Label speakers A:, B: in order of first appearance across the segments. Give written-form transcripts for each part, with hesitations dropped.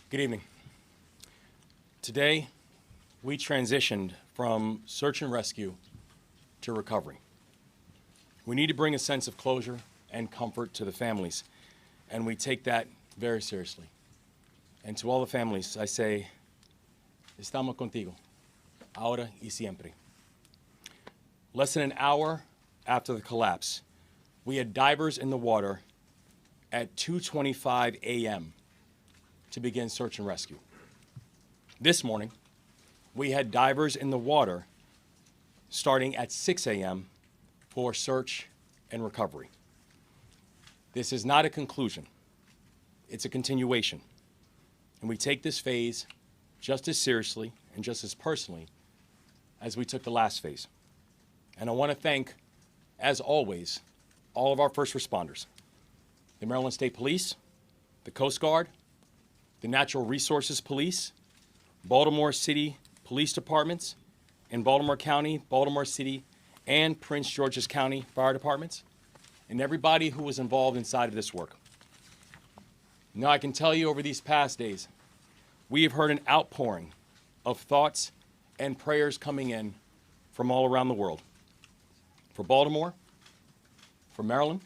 A: Good evening. Today, we transitioned from search and rescue to recovery. We need to bring a sense of closure and comfort to the families, and we take that very seriously. And to all the families, I say, estamos contigo, ahora y siempre. Less than an hour after the collapse, we had divers in the water at 2:25 a.m. to begin search and rescue. This morning, we had divers in the water starting at 6 a.m. for search and recovery. This is not a conclusion, it's a continuation. And we take this phase just as seriously and just as personally as we took the last phase. And I want to thank, as always, all of our first responders, the Maryland State Police, the Coast Guard, the Natural Resources Police, Baltimore City Police Departments, and Baltimore County, Baltimore City, and Prince George's County Fire Departments, and everybody who was involved inside of this work. Now, I can tell you over these past days, we have heard an outpouring of thoughts and prayers coming in from all around the world. For Baltimore, for Maryland,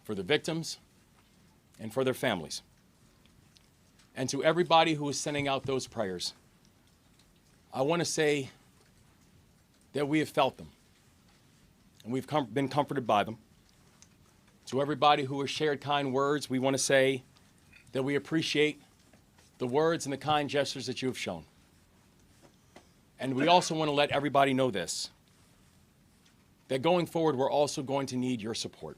A: for the victims, and for their families. And to everybody who is sending out those prayers, I want to say that we have felt them, and we've been comforted by them. To everybody who has shared kind words, we want to say that we appreciate the words and the kind gestures that you have shown. And we also want to let everybody know this, that going forward, we're also going to need your support.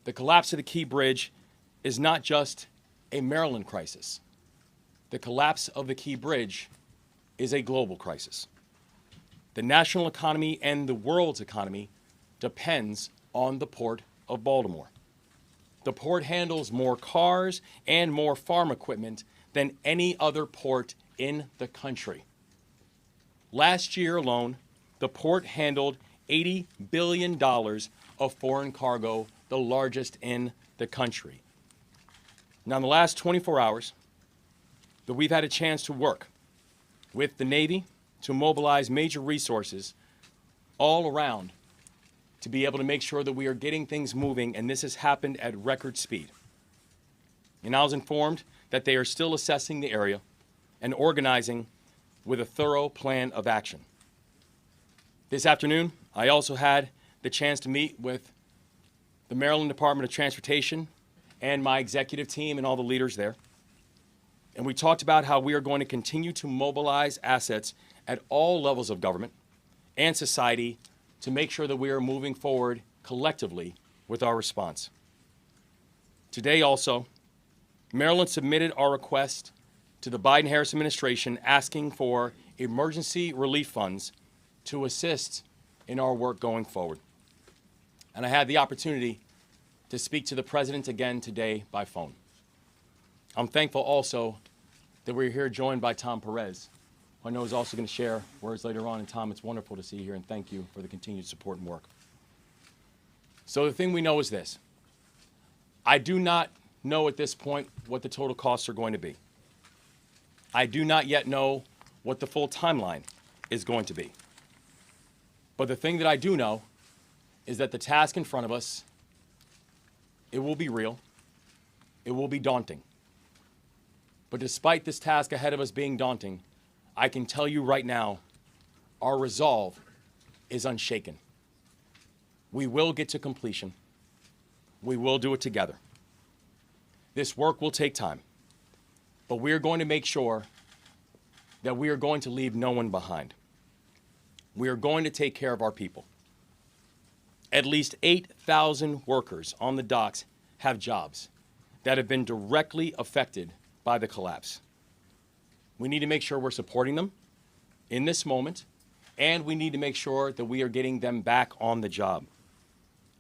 A: The collapse of the Key Bridge is not just a Maryland crisis. The collapse of the Key Bridge is a global crisis. The national economy and the world's economy depends on the Port of Baltimore. The port handles more cars and more farm equipment than any other port in the country. Last year alone, the port handled $80 billion of foreign cargo, the largest in the country. Now, in the last 24 hours, that we've had a chance to work with the Navy to mobilize major resources all around to be able to make sure that we are getting things moving, and this has happened at record speed. And I was informed that they are still assessing the area and organizing with a thorough plan of action. This afternoon, I also had the chance to meet with the Maryland Department of Transportation and my executive team and all the leaders there. And we talked about how we are going to continue to mobilize assets at all levels of government and society to make sure that we are moving forward collectively with our response. Today also, Maryland submitted our request to the Biden-Harris administration asking for emergency relief funds to assist in our work going forward. And I had the opportunity to speak to the president again today by phone. I'm thankful also that we're here joined by Tom Perez, who I know is also going to share words later on. And Tom, it's wonderful to see you here, and thank you for the continued support and work. So the thing we know is this. I do not know at this point what the total costs are going to be. I do not yet know what the full timeline is going to be. But the thing that I do know is that the task in front of us, it will be real. It will be daunting. But despite this task ahead of us being daunting, I can tell you right now, our resolve is unshaken. We will get to completion. We will do it together. This work will take time, but we are going to make sure that we are going to leave no one behind. We are going to take care of our people. At least 8,000 workers on the docks have jobs that have been directly affected by the collapse. We need to make sure we're supporting them in this moment, and we need to make sure that we are getting them back on the job.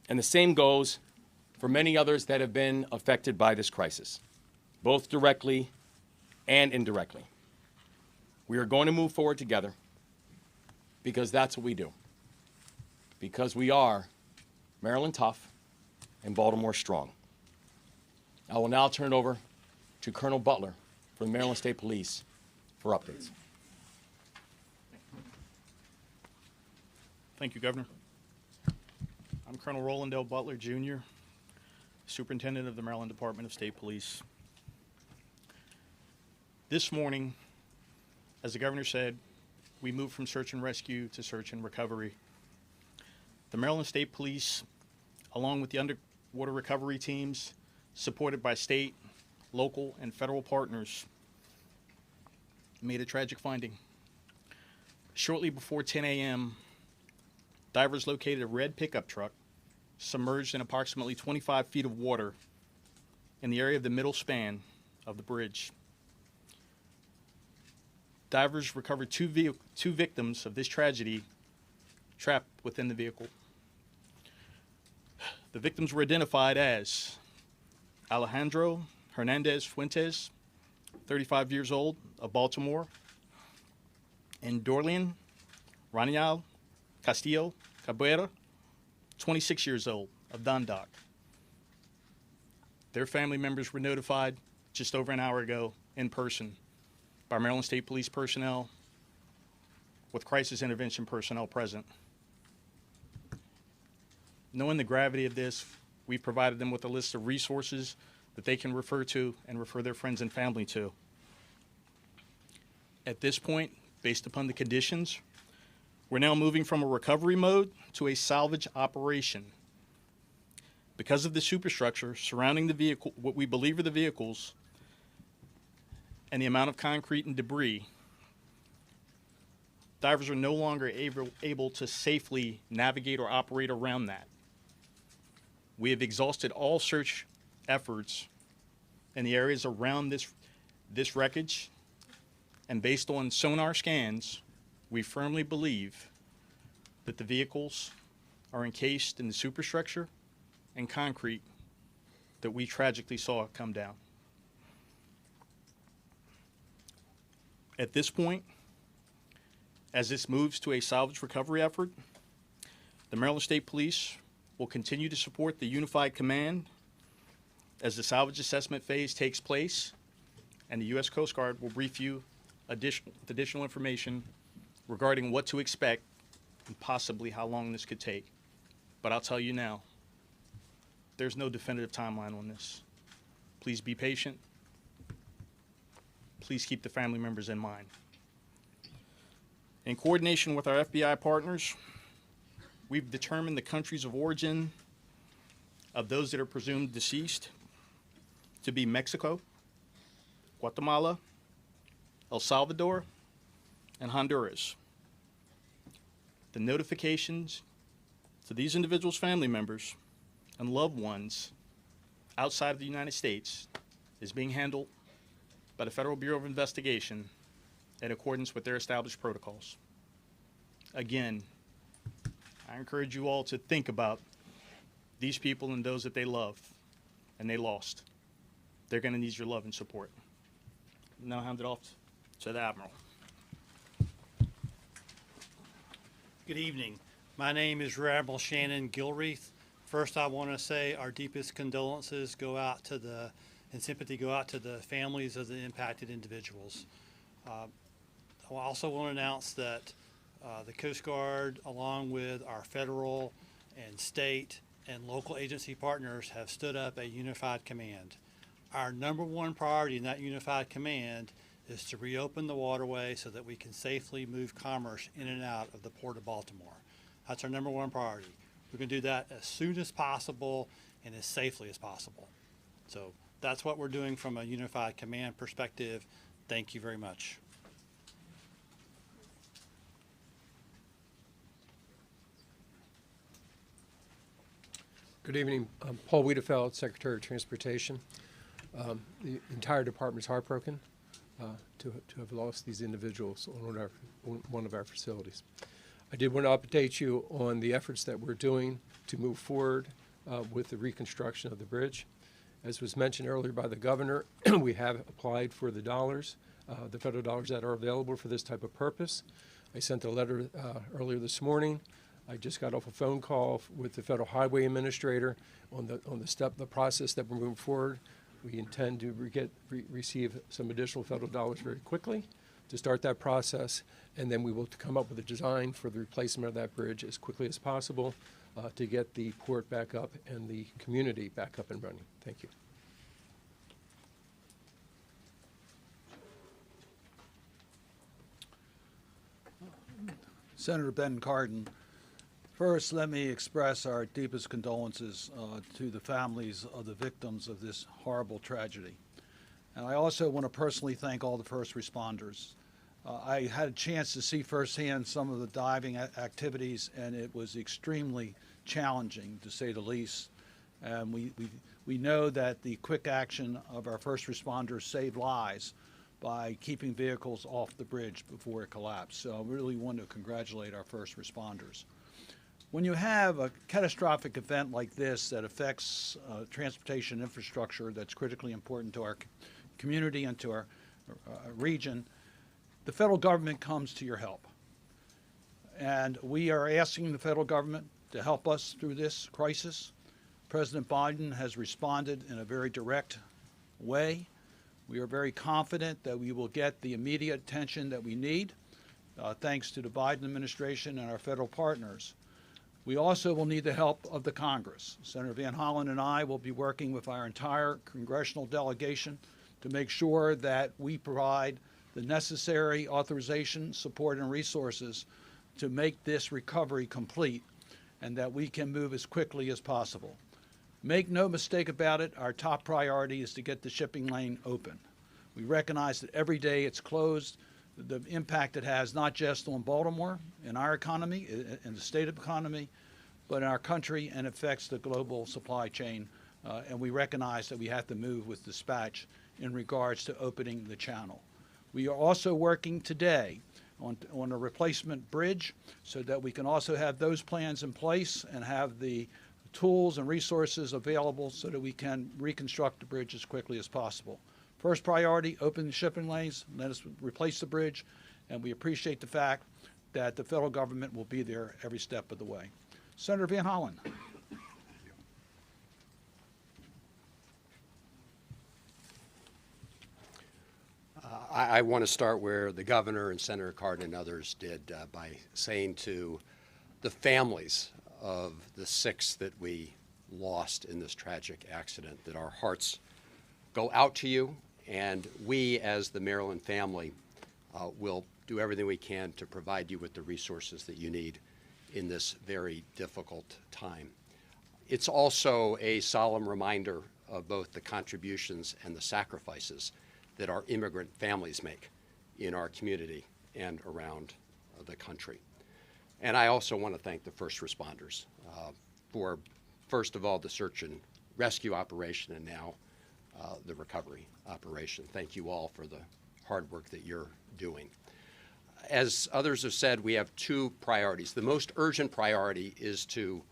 A: And the same goes for many others that have been affected by this crisis, both directly and indirectly. We are going to move forward together because that's what we do. Because we are Maryland tough and Baltimore strong. I will now turn it over to Colonel Butler from the Maryland State Police for updates.
B: Thank you, Governor. I'm Colonel Roland L. Butler, Jr., Superintendent of the Maryland Department of State Police. This morning, as the Governor said, we moved from search and rescue to search and recovery. The Maryland State Police, along with the underwater recovery teams, supported by state, local, and federal partners, made a tragic finding. Shortly before 10 a.m., divers located a red pickup truck submerged in approximately 25 feet of water in the area of the middle span of the bridge. Divers recovered two victims of this tragedy trapped within the vehicle. The victims were identified as Alejandro Hernandez Fuentes, 35 years old, of Baltimore, and Dorlian Ranial Castillo Cabrera, 26 years old, of Dundalk. Their family members were notified just over an hour ago in person by Maryland State Police personnel with crisis intervention personnel present. Knowing the gravity of this, we provided them with a list of resources that they can refer to and refer their friends and family to. At this point, based upon the conditions, we're now moving from a recovery mode to a salvage operation. Because of the superstructure surrounding the vehicle, what we believe are the vehicles, and the amount of concrete and debris, divers are no longer able to safely navigate or operate around that. We have exhausted all search efforts in the areas around this wreckage, and based on sonar scans, we firmly believe that the vehicles are encased in the superstructure and concrete that we tragically saw come down. At this point, as this moves to a salvage recovery effort, the Maryland State Police will continue to support the Unified Command as the salvage assessment phase takes place, and the U.S. Coast Guard will brief you additional information regarding what to expect and possibly how long this could take. But I'll tell you now, there's no definitive timeline on this. Please be patient. Please keep the family members in mind. In coordination with our FBI partners, we've determined the countries of origin of those that are presumed deceased to be Mexico, Guatemala, El Salvador, and Honduras. The notifications to these individuals' family members and loved ones outside of the United States is being handled by the Federal Bureau of Investigation in accordance with their established protocols. Again, I encourage you all to think about these people and those that they love and they lost. They're going to need your love and support. Now hand it off to the Admiral.
C: Good evening. My name is Rear Admiral Shannon Gilreath. First, I want to say our deepest condolences and sympathy go out to the families of the impacted individuals. I also want to announce that the Coast Guard, along with our federal and state and local agency partners, have stood up a unified command. Our number one priority in that unified command is to reopen the waterway so that we can safely move commerce in and out of the Port of Baltimore. That's our number one priority. We're going to do that as soon as possible and as safely as possible. So that's what we're doing from a unified command perspective. Thank you very much.
D: Good evening. I'm Paul Wiedefeld, Secretary of Transportation. The entire department's heartbroken to have lost these individuals on one of our facilities. I did want to update you on the efforts that we're doing to move forward with the reconstruction of the bridge. As was mentioned earlier by the governor, we have applied for the dollars, the federal dollars that are available for this type of purpose. I sent a letter earlier this morning. I just got off a phone call with the Federal Highway Administrator on the process that we're moving forward. We intend to receive some additional federal dollars very quickly to start that process, and then we will come up with a design for the replacement of that bridge as quickly as possible to get the port back up and the community back up and running. Thank you.
E: Senator Ben Cardin, first let me express our deepest condolences to the families of the victims of this horrible tragedy. And I also want to personally thank all the first responders. I had a chance to see firsthand some of the diving activities, and it was extremely challenging, to say the least. And we know that the quick action of our first responders saved lives by keeping vehicles off the bridge before it collapsed. So I really want to congratulate our first responders. When you have a catastrophic event like this that affects transportation infrastructure that's critically important to our community and to our region, the federal government comes to your help. And we are asking the federal government to help us through this crisis. President Biden has responded in a very direct way. We are very confident that we will get the immediate attention that we need, thanks to the Biden administration and our federal partners. We also will need the help of the Congress. Senator Van Hollen and I will be working with our entire congressional delegation to make sure that we provide the necessary authorization, support, and resources to make this recovery complete, and that we can move as quickly as possible. Make no mistake about it, our top priority is to get the shipping lane open. We recognize that every day it's closed, the impact it has not just on Baltimore and our economy, and the state of economy, but in our country, and affects the global supply chain. And we recognize that we have to move with dispatch in regards to opening the channel. We are also working today on a replacement bridge so that we can also have those plans in place and have the tools and resources available so that we can reconstruct the bridge as quickly as possible. First priority, open the shipping lanes, let us replace the bridge, and we appreciate the fact that the federal government will be there every step of the way. Senator Van Hollen.
F: I want to start where the governor and Senator Cardin and others did by saying to the families of the 6 that we lost in this tragic accident that our hearts go out to you, and we as the Maryland family will do everything we can to provide you with the resources that you need in this very difficult time. It's also a solemn reminder of both the contributions and the sacrifices that our immigrant families make in our community and around the country. And I also want to thank the first responders for, first of all, the search and rescue operation, and now the recovery operation. Thank you all for the hard work that you're doing. As others have said, we have 2 priorities. The most urgent priority is to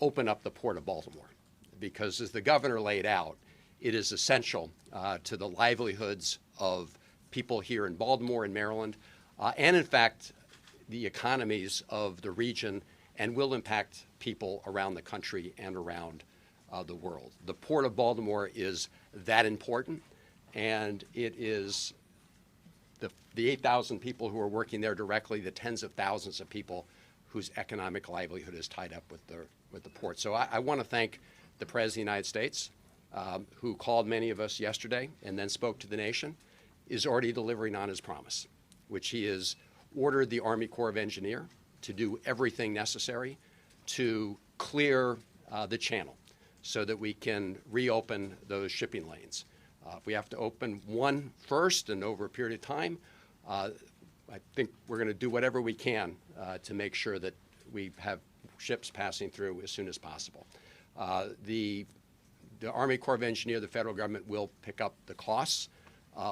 F: open up the Port of Baltimore, because as the governor laid out, it is essential to the livelihoods of people here in Baltimore and Maryland, and in fact, the economies of the region, and will impact people around the country and around the world. The Port of Baltimore is that important, and it is the 8,000 people who are working there directly, the tens of thousands of people whose economic livelihood is tied up with the port. So I want to thank the President of the United States, who called many of us yesterday and then spoke to the nation, is already delivering on his promise, which he has ordered the Army Corps of Engineers to do everything necessary to clear the channel so that we can reopen those shipping lanes. If we have to open one first and over a period of time, I think we're going to do whatever we can to make sure that we have ships passing through as soon as possible. The Army Corps of Engineers, the federal government, will pick up the costs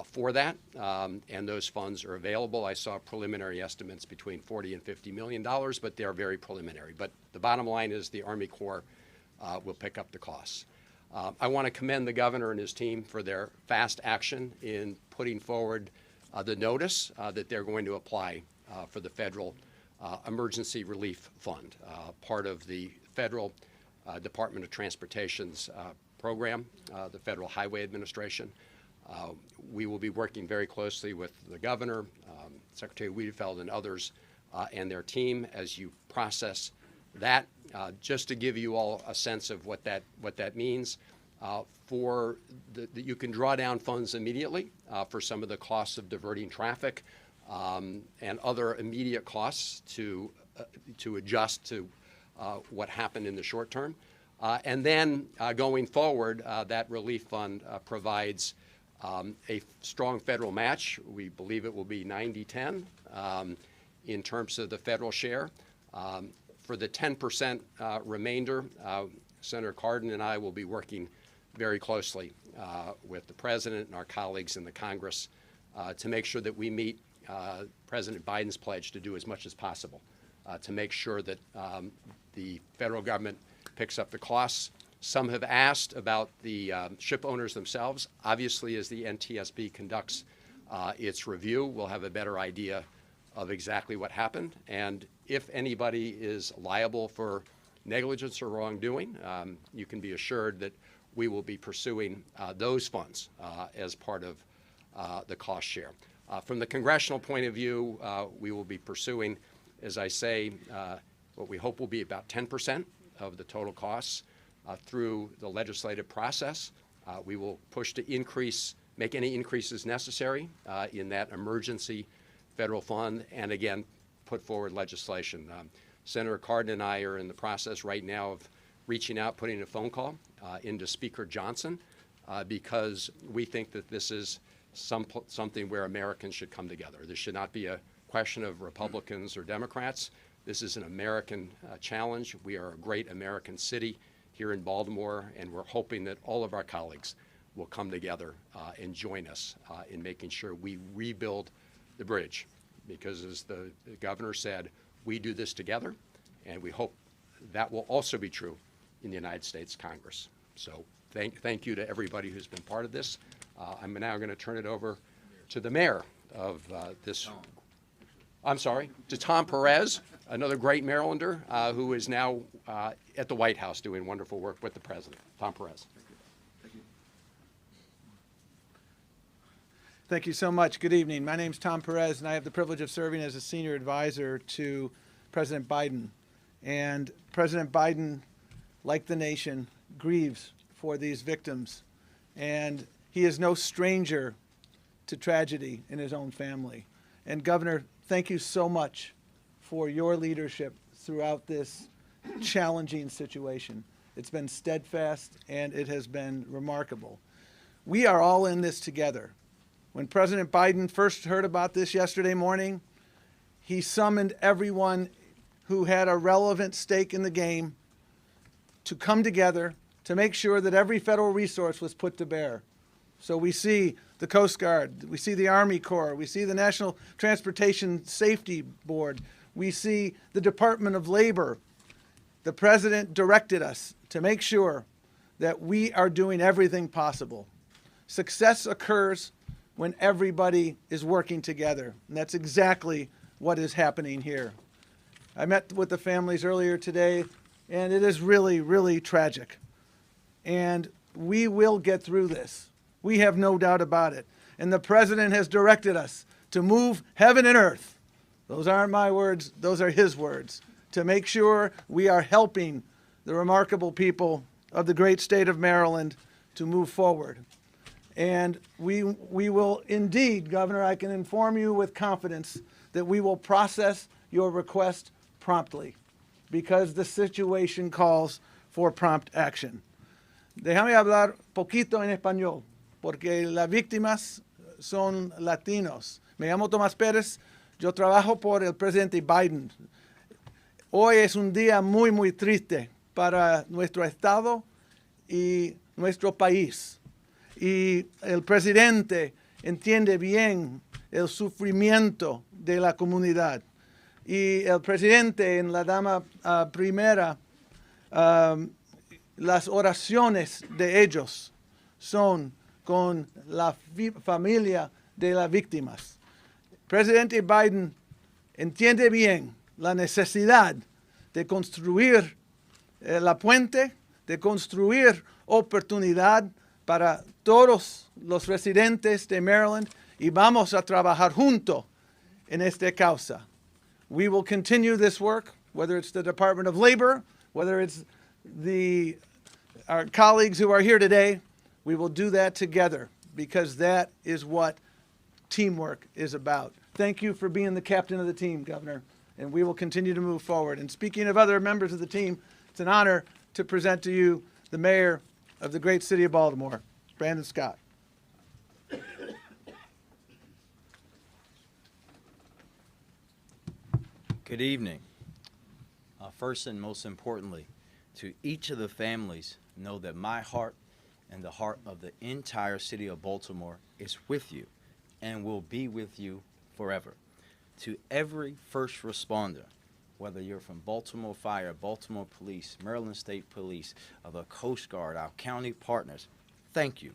F: for that, and those funds are available. I saw preliminary estimates between $40 and $50 million, but they're very preliminary. But the bottom line is the Army Corps will pick up the costs. I want to commend the governor and his team for their fast action in putting forward the notice that they're going to apply for the federal emergency relief fund, part of the federal Department of Transportation's program, the Federal Highway Administration. We will be working very closely with the governor, Secretary Wiedefeld, and others, and their team as you process that. Just to give you all a sense of what that means, you can draw down funds immediately for some of the costs of diverting traffic and other immediate costs to adjust to what happened in the short term. And then going forward, that relief fund provides a strong federal match. We believe it will be 90-10 in terms of the federal share. For the 10% remainder, Senator Cardin and I will be working very closely with the President and our colleagues in the Congress to make sure that we meet President Biden's pledge to do as much as possible to make sure that the federal government picks up the costs. Some have asked about the ship owners themselves. Obviously, as the NTSB conducts its review, we'll have a better idea of exactly what happened. And if anybody is liable for negligence or wrongdoing, you can be assured that we will be pursuing those funds as part of the cost share. From the congressional point of view, we will be pursuing, as I say, what we hope will be about 10% of the total costs through the legislative process. We will push to make any increases necessary in that emergency federal fund, and again, put forward legislation. Senator Cardin and I are in the process right now of reaching out, putting a phone call into Speaker Johnson because we think that this is something where Americans should come together. This should not be a question of Republicans or Democrats. This is an American challenge. We are a great American city here in Baltimore, and we're hoping that all of our colleagues will come together and join us in making sure we rebuild the bridge. Because as the governor said, we do this together, and we hope that will also be true in the United States Congress. So thank you to everybody who's been part of this. I'm now going to turn it over to the mayor of to Tom Perez, another great Marylander who is now at the White House doing wonderful work with the president. Tom Perez.
G: Thank you so much. Good evening. My name is Tom Perez, and I have the privilege of serving as a senior advisor to President Biden. And President Biden, like the nation, grieves for these victims. And he is no stranger to tragedy in his own family. And Governor, thank you so much for your leadership throughout this challenging situation. It's been steadfast, and it has been remarkable. We are all in this together. When President Biden first heard about this yesterday morning, he summoned everyone who had a relevant stake in the game to come together to make sure that every federal resource was put to bear. So we see the Coast Guard, we see the Army Corps, we see the National Transportation Safety Board, we see the Department of Labor. The President directed us to make sure that we are doing everything possible. Success occurs when everybody is working together. And that's exactly what is happening here. I met with the families earlier today, and it is really, really tragic. And we will get through this. We have no doubt about it. And the President has directed us to move heaven and earth. Those aren't my words, those are his words. To make sure we are helping the remarkable people of the great state of Maryland to move forward. And we will indeed, Governor, I can inform you with confidence that we will process your request promptly because the situation calls for prompt action. Déjame hablar poquito en español porque las víctimas son latinos. Me llamo Tomás Pérez, yo trabajo por el presidente Biden. Hoy es un día muy, muy triste para nuestro estado y nuestro país. Y el presidente entiende bien el sufrimiento de la comunidad. Y el presidente en la dama primera, las oraciones de ellos son con la familia de las víctimas. Presidente Biden entiende bien la necesidad de construir la puente, de construir oportunidad para todos los residentes de Maryland y vamos a trabajar juntos en esta causa. We will continue this work, whether it's the Department of Labor, whether it's our colleagues who are here today. We will do that together because that is what teamwork is about. Thank you for being the captain of the team, Governor, and we will continue to move forward. And speaking of other members of the team, it's an honor to present to you the mayor of the great city of Baltimore, Brandon Scott.
H: Good evening. First and most importantly, to each of the families, know that my heart and the heart of the entire city of Baltimore is with you and will be with you forever. To every first responder, whether you're from Baltimore Fire, Baltimore Police, Maryland State Police, or the Coast Guard, our county partners, thank you.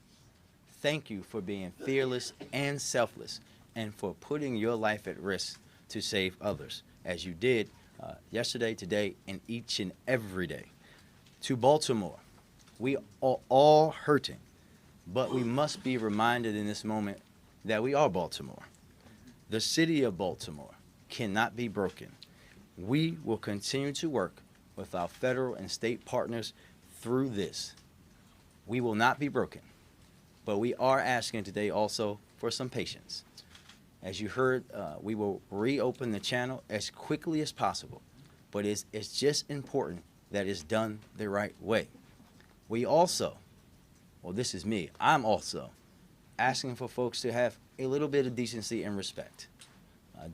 H: Thank you for being fearless and selfless and for putting your life at risk to save others, as you did yesterday, today, and each and every day. To Baltimore, we are all hurting, but we must be reminded in this moment that we are Baltimore. The city of Baltimore cannot be broken. We will continue to work with our federal and state partners through this. We will not be broken, but we are asking today also for some patience. As you heard, we will reopen the channel as quickly as possible, but it's just important that it's done the right way. We also, well, this is me, I'm also asking for folks to have a little bit of decency and respect.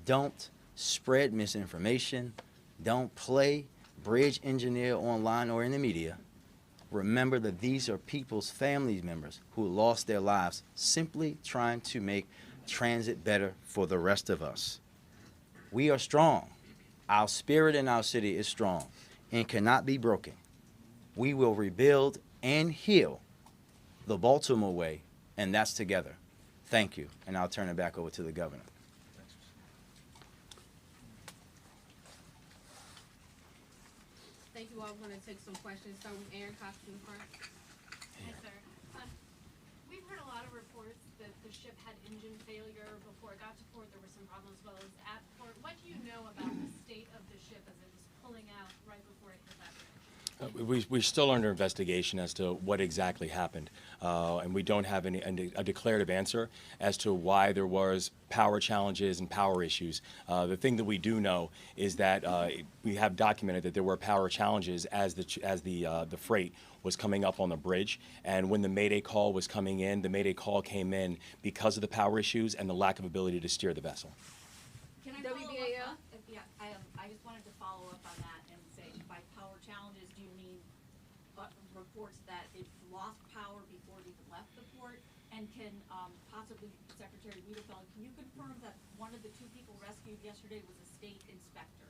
H: Don't spread misinformation. Don't play bridge engineer online or in the media. Remember that these are people's family members who lost their lives simply trying to make transit better for the rest of us. We are strong. Our spirit in our city is strong and cannot be broken. We will rebuild and heal the Baltimore way, and that's together. Thank you, and I'll turn it back over to the governor.
I: Thank you all. I'm going to take some questions. Start with Aaron Costume first.
J: Yes, sir. We've heard a lot of reports that the ship had engine failure before it got to port. There were some problems as well as at port. What do you know about the state of the ship as it was pulling out right before it hit that bridge?
A: We're still under investigation as to what exactly happened, and we don't have a declarative answer as to why there was power challenges and power issues. The thing that we do know is that we have documented that there were power challenges as the freight was coming up on the bridge, and when the Mayday call was coming in, the Mayday call came in because of the power issues and the lack of ability to steer the vessel.
J: Can I follow up? Yeah, I just wanted to follow up on that and say, by power challenges, do you mean reports that it lost power before it even left the port? And can possibly Secretary Wiedefeld, can you confirm that one of the two people rescued yesterday was a state inspector?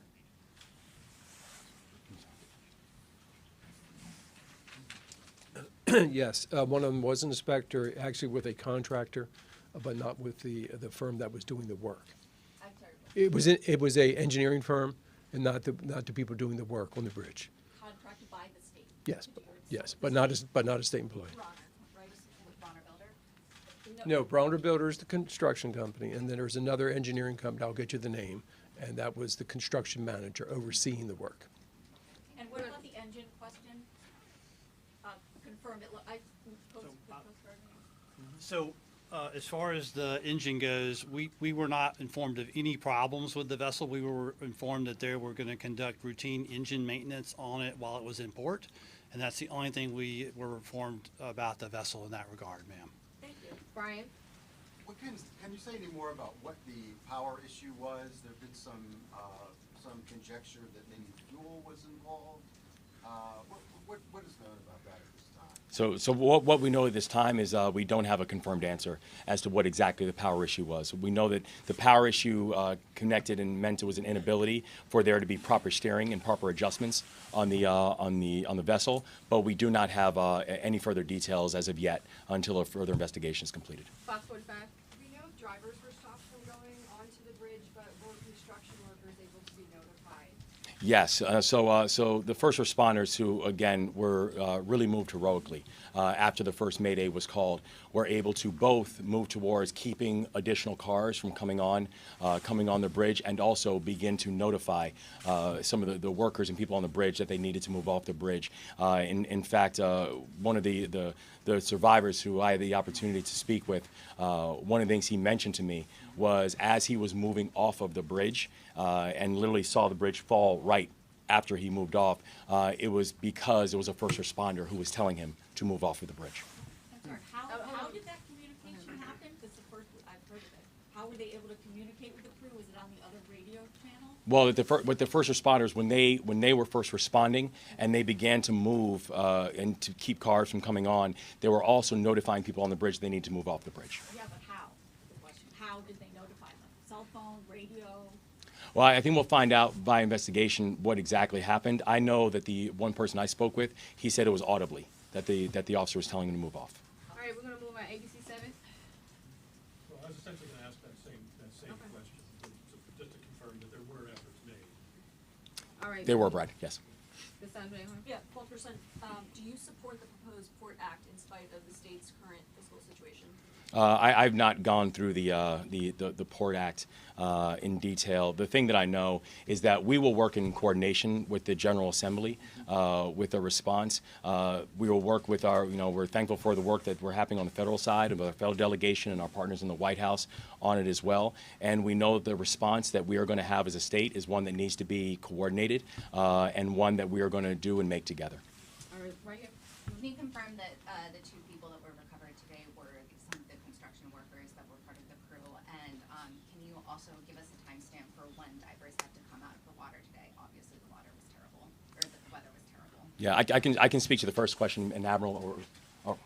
D: Yes, one of them was an inspector, actually with a contractor, but not with the firm that was doing the work.
J: I'm sorry.
D: It was a engineering firm, and not the people doing the work on the bridge.
J: Contracted by the state.
D: Yes, but not a state employee.
J: Bronner, right? With Bronner Builder?
D: No, Bronner Builder is the construction company, and then there's another engineering company. I'll get you the name, and that was the construction manager overseeing the work.
J: And what about the engine question? Confirmed it.
C: So, as far as the engine goes, we were not informed of any problems with the vessel. We were informed that they were going to conduct routine engine maintenance on it while it was in port, and that's the only thing we were informed about the vessel in that regard, ma'am.
J: Thank you.
I: Brian?
K: Can you say any more about what the power issue was? There have been some conjecture that maybe fuel was involved. What is known about that at this time?
A: So what we know at this time is we don't have a confirmed answer as to what exactly the power issue was. We know that the power issue connected and meant it was an inability for there to be proper steering and proper adjustments on the vessel, but we do not have any further details as of yet until a further investigation is completed.
I: Fox 45?
L: We know drivers were stopped from going onto the bridge, but were construction workers able to be notified?
A: Yes. So the first responders, who again were really moved heroically after the first Mayday was called, were able to both move towards keeping additional cars from coming on the bridge, and also begin to notify some of the workers and people on the bridge that they needed to move off the bridge. In fact, one of the survivors who I had the opportunity to speak with, one of the things he mentioned to me was, as he was moving off of the bridge and literally saw the bridge fall right after he moved off, it was because it was a first responder who was telling him to move off of the bridge.
J: I'm sorry, how did that communication happen? Because the first, I've heard of it. How were they able to communicate with the crew? Was it on the other radio channel?
A: Well, with the first responders, when they were first responding and they began to move and to keep cars from coming on, they were also notifying people on the bridge they need to move off the bridge.
J: Yeah, but how? The question. How did they notify them? Cell phone, radio?
A: Well, I think we'll find out by investigation what exactly happened. I know that the one person I spoke with, he said it was audibly that the officer was telling him to move off.
I: All right, we're gonna move on ABC 7.
L: Well, I was essentially going to ask that same question, just to confirm that there were efforts made.
I: All right.
A: They were, Brad, yes.
I: Cassandra Ahern.
M: Yeah, 12%. Do you support the proposed Port Act in spite of the state's current fiscal situation?
A: I've not gone through the Port Act in detail. The thing that I know is that we will work in coordination with the General Assembly with a response. We will work with we're thankful for the work that we're happening on the federal side, of our federal delegation and our partners in the White House on it as well. And we know that the response that we are going to have as a state is one that needs to be coordinated and one that we are going to do and make together.
I: All right, right here.
N: Can you confirm that the two people that were recovered today were some of the construction workers that were part of the crew? And can you also give us a timestamp for when divers had to come out of the water today? Obviously, the water was terrible, or the weather was terrible.
A: Yeah, I can speak to the first question, and Admiral or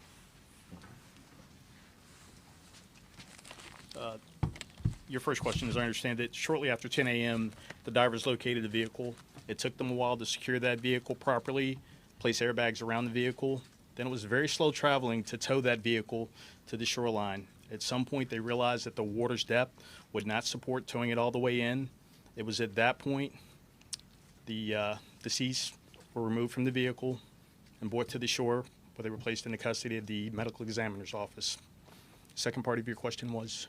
B: Your first question, as I understand it, shortly after 10 a.m., the divers located the vehicle. It took them a while to secure that vehicle properly, place airbags around the vehicle. Then it was very slow traveling to tow that vehicle to the shoreline. At some point, they realized that the water's depth would not support towing it all the way in. It was at that point the deceased were removed from the vehicle and brought to the shore, where they were placed in the custody of the medical examiner's office. Second part of your question was?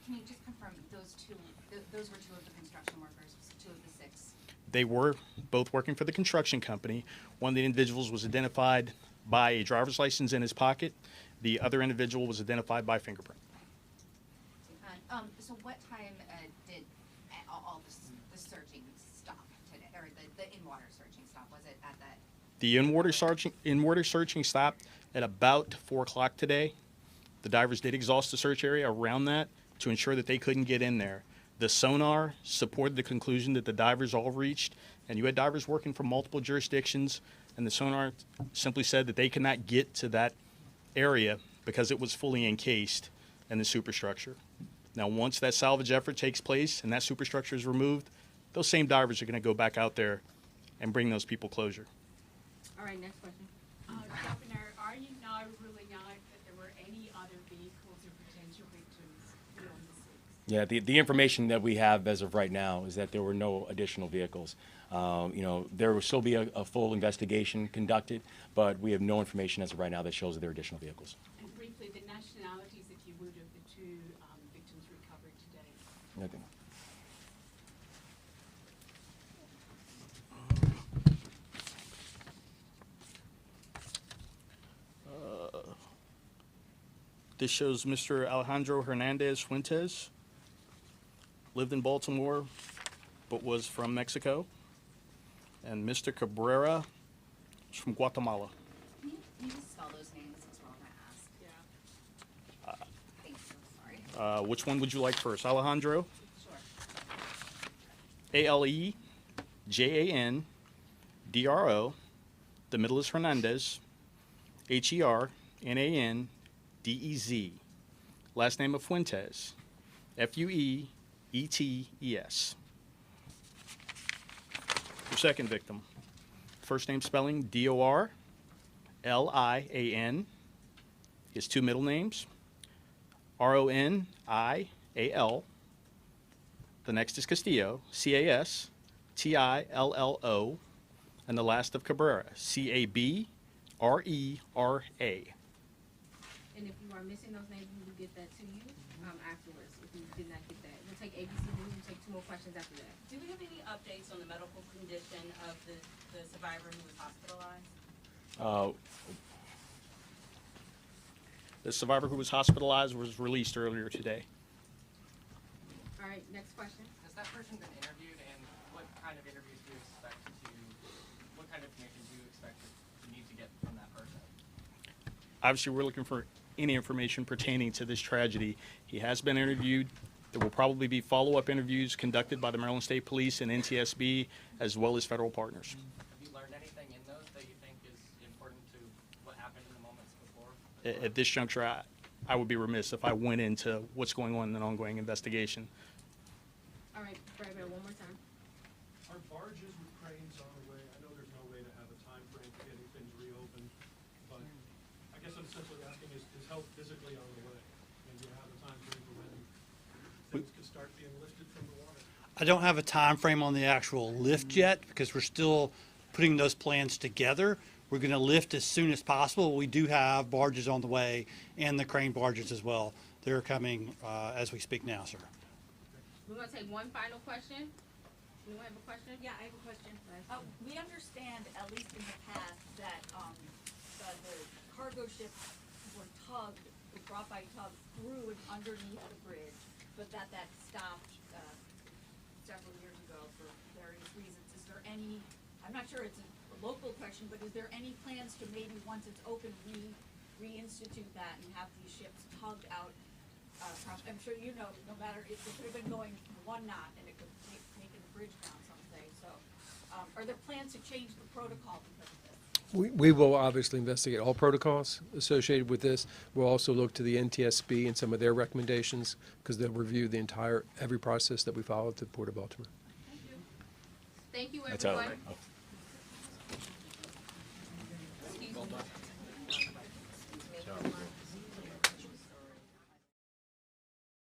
N: Can you just confirm those two, those were two of the construction workers, two of the six?
B: They were both working for the construction company. One of the individuals was identified by a driver's license in his pocket. The other individual was identified by fingerprint.
N: So what time did all the searching stop today, or the in-water searching stop? Was it at that?
B: The in-water searching stopped at about 4 o'clock today. The divers did exhaust the search area around that to ensure that they couldn't get in there. The sonar supported the conclusion that the divers all reached, and you had divers working from multiple jurisdictions, and the sonar simply said that they could not get to that area because it was fully encased in the superstructure. Now, once that salvage effort takes place and that superstructure is removed, those same divers are going to go back out there and bring those people closure.
I: All right, next question.
M: Governor, are you now ruling out that there were any other vehicles or potential victims beyond the six?
A: Yeah, the information that we have as of right now is that there were no additional vehicles. There will still be a full investigation conducted, but we have no information as of right now that shows that there are additional vehicles.
M: And briefly, the nationalities, if you would, of the two victims recovered today.
A: Nothing.
B: This shows Mr. Alejandro Hernandez Fuentes, lived in Baltimore, but was from Mexico. And Mr. Cabrera is from Guatemala.
N: Can you just spell those names because we're all going to ask?
M: Yeah.
N: Thank you, sorry.
B: Which one would you like first? Alejandro?
N: Sure.
B: Alejandro. The middle is Hernandez. Hernandez. Last name of Fuentes. Fuetes. Your second victim. First name spelling Dorlian. His two middle names Ronial. The next is Castillo, Tillo, and the last of Cabrera, Cabrera.
I: And if you are missing those names, we will get that to you afterwards if you did not get that. We'll take ABC News and take 2 more questions after that.
O: Do we have any updates on the medical condition of the survivor who was hospitalized?
B: The survivor who was hospitalized was released earlier today.
I: All right, next question.
P: Has that person been interviewed, and what kind of interviews do you expect what kind of information do you expect to need to get from that person?
B: Obviously, we're looking for any information pertaining to this tragedy. He has been interviewed. There will probably be follow-up interviews conducted by the Maryland State Police and NTSB, as well as federal partners.
P: Have you learned anything in those that you think is important to what happened in the moments before?
B: At this juncture, I would be remiss if I went into what's going on in an ongoing investigation.
I: All right, Brad, one more time.
L: Are barges with cranes on the way? I know there's no way to have a time frame for getting things reopened, but I guess I'm essentially asking, is help physically on the way? And do you have a time frame for when things can start being lifted from the water?
C: I don't have a time frame on the actual lift yet because we're still putting those plans together. We're going to lift as soon as possible. We do have barges on the way and the crane barges as well. They're coming as we speak now, sir.
I: We're going to take one final question. Anyone have a question?
J: Yeah, I have a question. We understand, at least in the past, that the cargo ships were tugged, brought by tugs through and underneath the bridge, but that stopped several years ago for various reasons. Is there any, I'm not sure it's a local question, but is there any plans to maybe, once it's open, reinstitute that and have these ships tugged out? I'm sure you know, no matter, it could have been going 1 knot and it could have taken the bridge down, some say. So, are there plans to change the protocol because of this?
D: We will obviously investigate all protocols associated with this. We'll also look to the NTSB and some of their recommendations because they'll review every process that we follow at the Port of Baltimore.
I: Thank you,
A: That's out.
I: everyone.